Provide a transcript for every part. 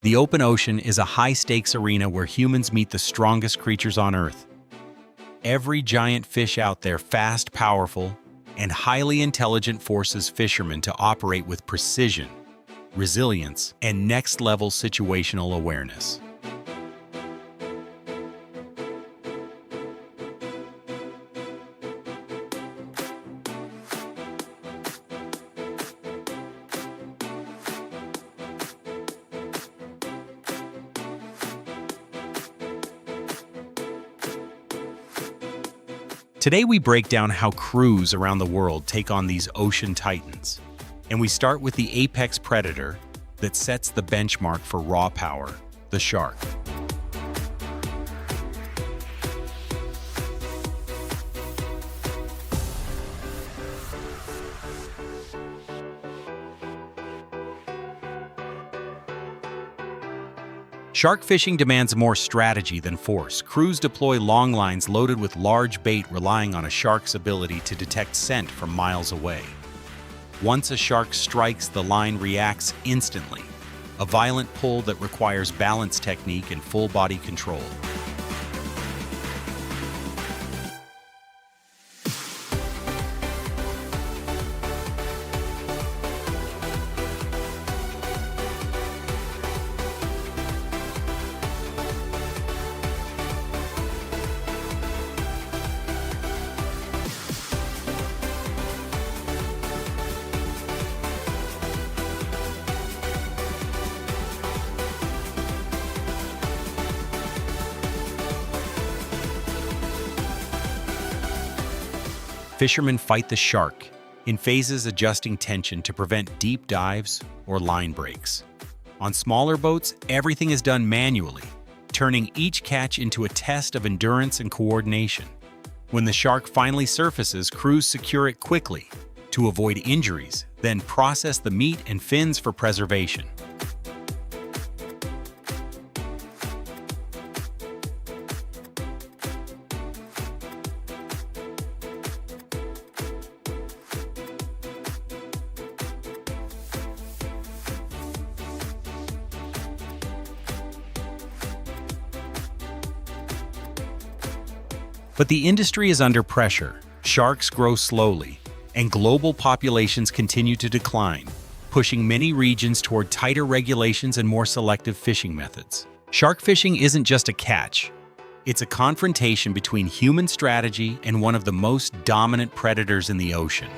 The open ocean is a high-stakes arena where humans meet the strongest creatures on Earth. Every giant fish out there, fast, powerful, and highly intelligent, forces fishermen to operate with precision, resilience, and next-level situational awareness. Today we break down how crews around the world take on these ocean titans. And we start with the apex predator that sets the benchmark for raw power, the shark. Shark fishing demands more strategy than force. Crews deploy long lines loaded with large bait, relying on a shark's ability to detect scent from miles away. Once a shark strikes, the line reacts instantly, a violent pull that requires balance technique and full body control. Fishermen fight the shark in phases, adjusting tension to prevent deep dives or line breaks. On smaller boats, everything is done manually, turning each catch into a test of endurance and coordination. When the shark finally surfaces, crews secure it quickly to avoid injuries, then process the meat and fins for preservation. But the industry is under pressure. Sharks grow slowly, and global populations continue to decline, pushing many regions toward tighter regulations and more selective fishing methods. Shark fishing isn't just a catch. It's a confrontation between human strategy and one of the most dominant predators in the ocean.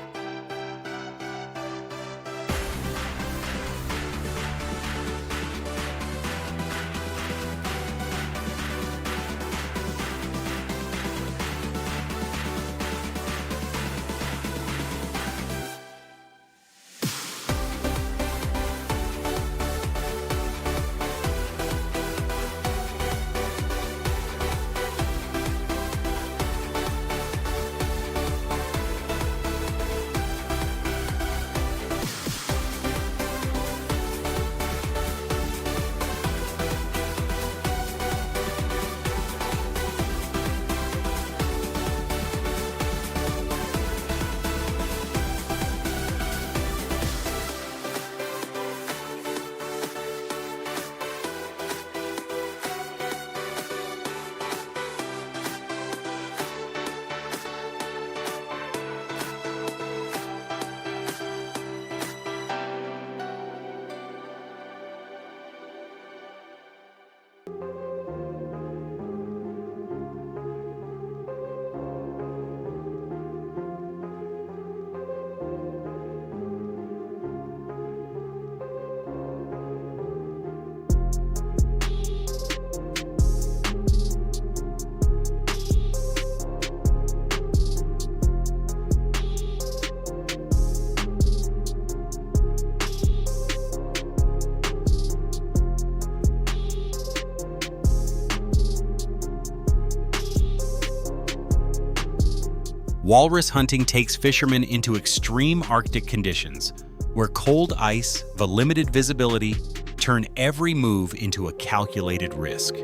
Walrus hunting takes fishermen into extreme Arctic conditions, where cold ice, the limited visibility, turn every move into a calculated risk.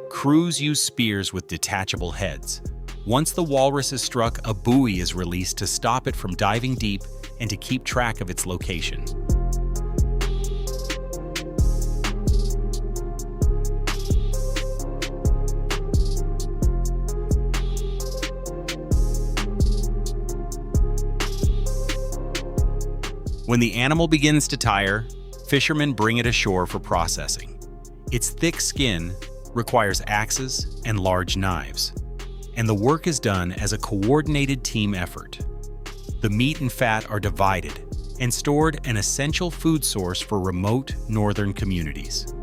Crews use spears with detachable heads, Once the walrus is struck, a buoy is released to stop it from diving deep and to keep track of its location. When the animal begins to tire, fishermen bring it ashore for processing. Its thick skin requires axes and large knives, and the work is done as a coordinated team effort. The meat and fat are divided and stored, an essential food source for remote northern communities.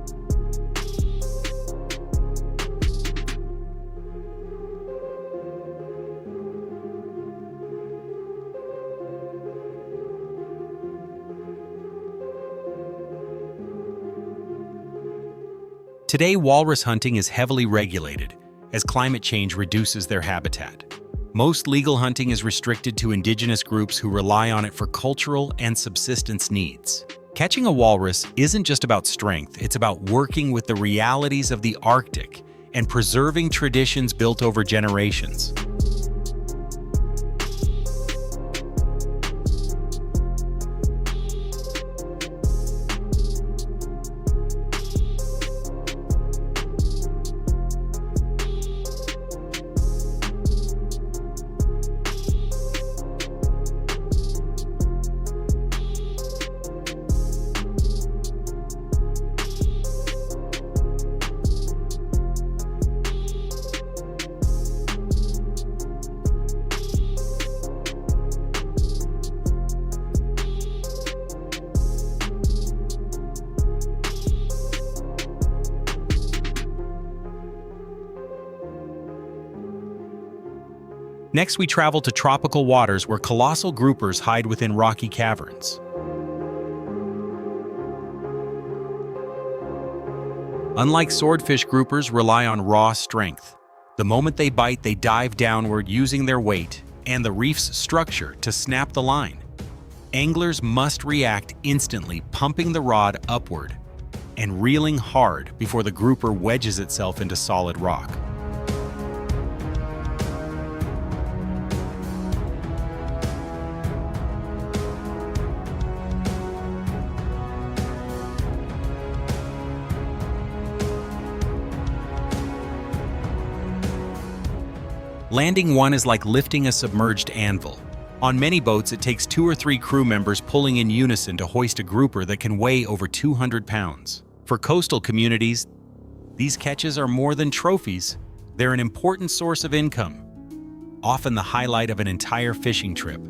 Today, walrus hunting is heavily regulated as climate change reduces their habitat. Most legal hunting is restricted to indigenous groups who rely on it for cultural and subsistence needs. Catching a walrus isn't just about strength, it's about working with the realities of the Arctic and preserving traditions built over generations. Next, we travel to tropical waters where colossal groupers hide within rocky caverns. Unlike swordfish, groupers rely on raw strength. The moment they bite, they dive downward using their weight and the reef's structure to snap the line. Anglers must react instantly, pumping the rod upward and reeling hard before the grouper wedges itself into solid rock. Landing one is like lifting a submerged anvil. On many boats, it takes 2 or 3 crew members pulling in unison to hoist a grouper that can weigh over 200 pounds. For coastal communities, these catches are more than trophies. They're an important source of income, often the highlight of an entire fishing trip.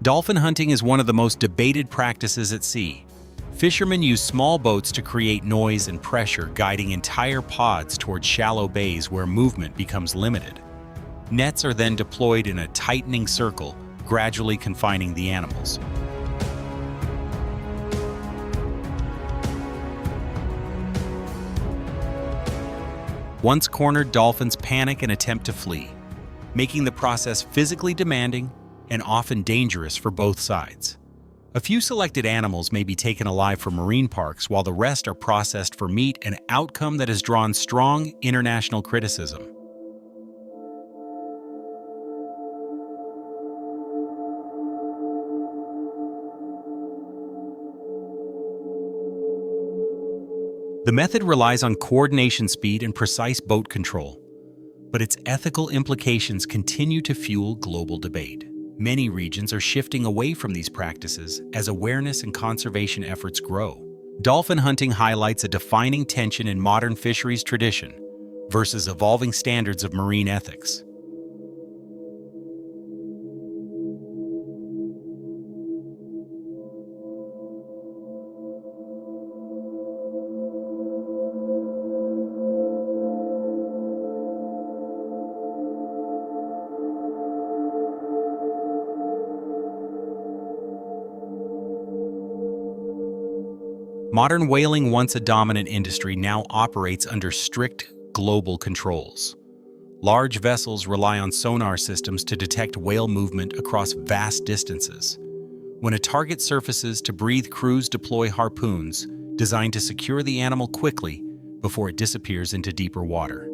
Dolphin hunting is one of the most debated practices at sea. Fishermen use small boats to create noise and pressure, guiding entire pods towards shallow bays where movement becomes limited. Nets are then deployed in a tightening circle, gradually confining the animals. Once cornered, dolphins panic and attempt to flee, making the process physically demanding and often dangerous for both sides. A few selected animals may be taken alive from marine parks, while the rest are processed for meat, an outcome that has drawn strong international criticism. The method relies on coordination, speed, and precise boat control, but its ethical implications continue to fuel global debate. Many regions are shifting away from these practices as awareness and conservation efforts grow. Dolphin hunting highlights a defining tension in modern fisheries tradition versus evolving standards of marine ethics. Modern whaling, once a dominant industry, now operates under strict global controls. Large vessels rely on sonar systems to detect whale movement across vast distances. When a target surfaces to breathe, crews deploy harpoons designed to secure the animal quickly before it disappears into deeper water.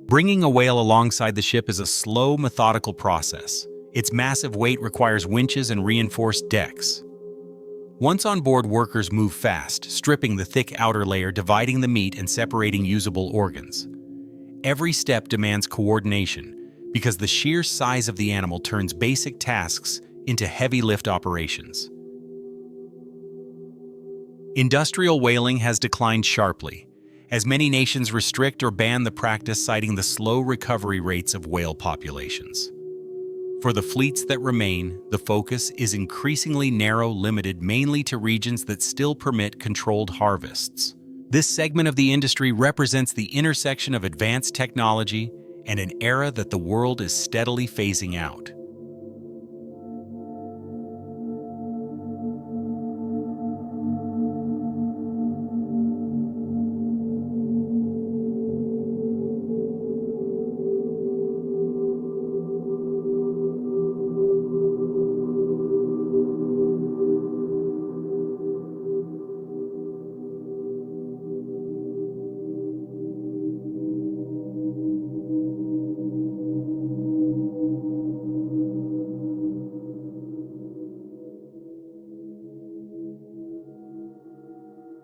Bringing a whale alongside the ship is a slow, methodical process. Its massive weight requires winches and reinforced decks. Once on board, workers move fast, stripping the thick outer layer, dividing the meat, and separating usable organs. Every step demands coordination because the sheer size of the animal turns basic tasks into heavy lift operations. Industrial whaling has declined sharply, as many nations restrict or ban the practice, citing the slow recovery rates of whale populations. For the fleets that remain, the focus is increasingly narrow, limited mainly to regions that still permit controlled harvests. This segment of the industry represents the intersection of advanced technology and an era that the world is steadily phasing out.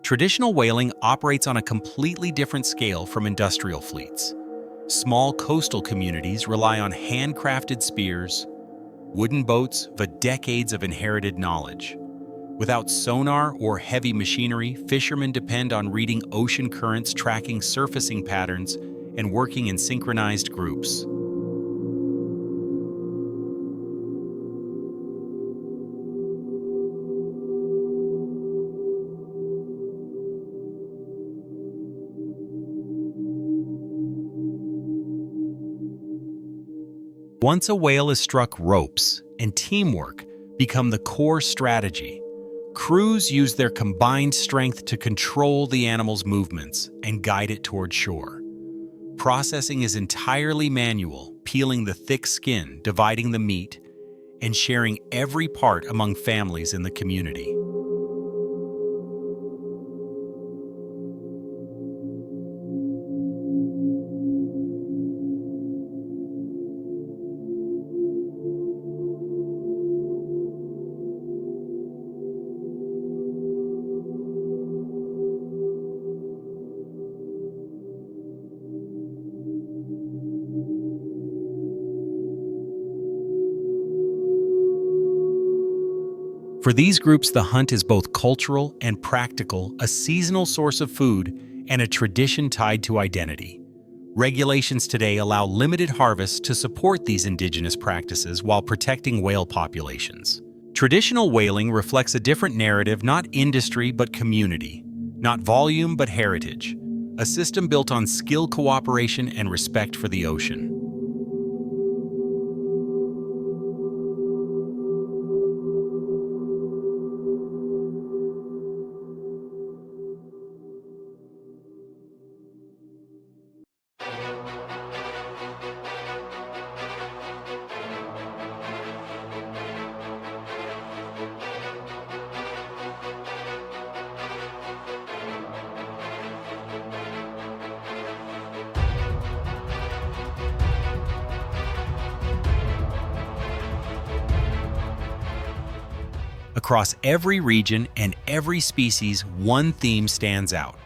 Traditional whaling operates on a completely different scale from industrial fleets. Small coastal communities rely on handcrafted spears, wooden boats, with decades of inherited knowledge. Without sonar or heavy machinery, fishermen depend on reading ocean currents, tracking surfacing patterns, and working in synchronized groups. Once a whale is struck, ropes and teamwork become the core strategy. Crews use their combined strength to control the animal's movements and guide it toward shore. Processing is entirely manual, peeling the thick skin, dividing the meat, and sharing every part among families in the community. For these groups, the hunt is both cultural and practical, a seasonal source of food, and a tradition tied to identity. Regulations today allow limited harvests to support these indigenous practices while protecting whale populations. Traditional whaling reflects a different narrative, not industry but community, not volume but heritage, a system built on skill, cooperation, and respect for the ocean. Across every region and every species, one theme stands out: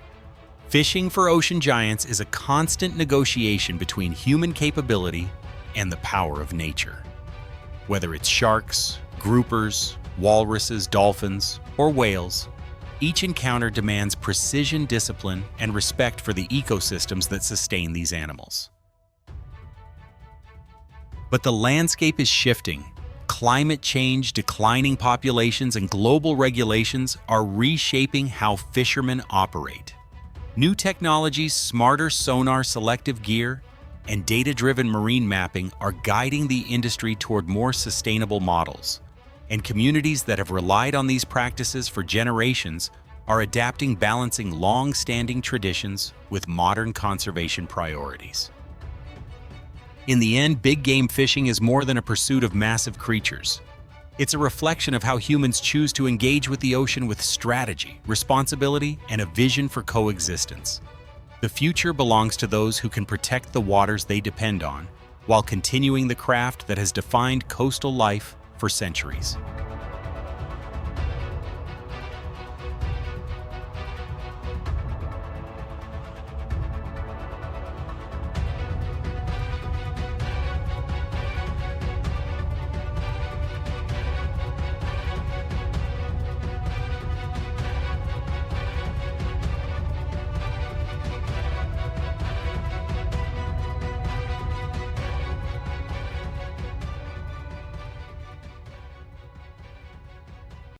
Fishing for ocean giants is a constant negotiation between human capability and the power of nature. Whether it's sharks, groupers, walruses, dolphins, or whales, each encounter demands precision, discipline, and respect for the ecosystems that sustain these animals. But the landscape is shifting. Climate change, declining populations, and global regulations are reshaping how fishermen operate. New technologies, smarter sonar, selective gear, and data-driven marine mapping are guiding the industry toward more sustainable models. And communities that have relied on these practices for generations are adapting, balancing long-standing traditions with modern conservation priorities. In the end, big game fishing is more than a pursuit of massive creatures. It's a reflection of how humans choose to engage with the ocean with strategy, responsibility, and a vision for coexistence. The future belongs to those who can protect the waters they depend on, while continuing the craft that has defined coastal life for centuries.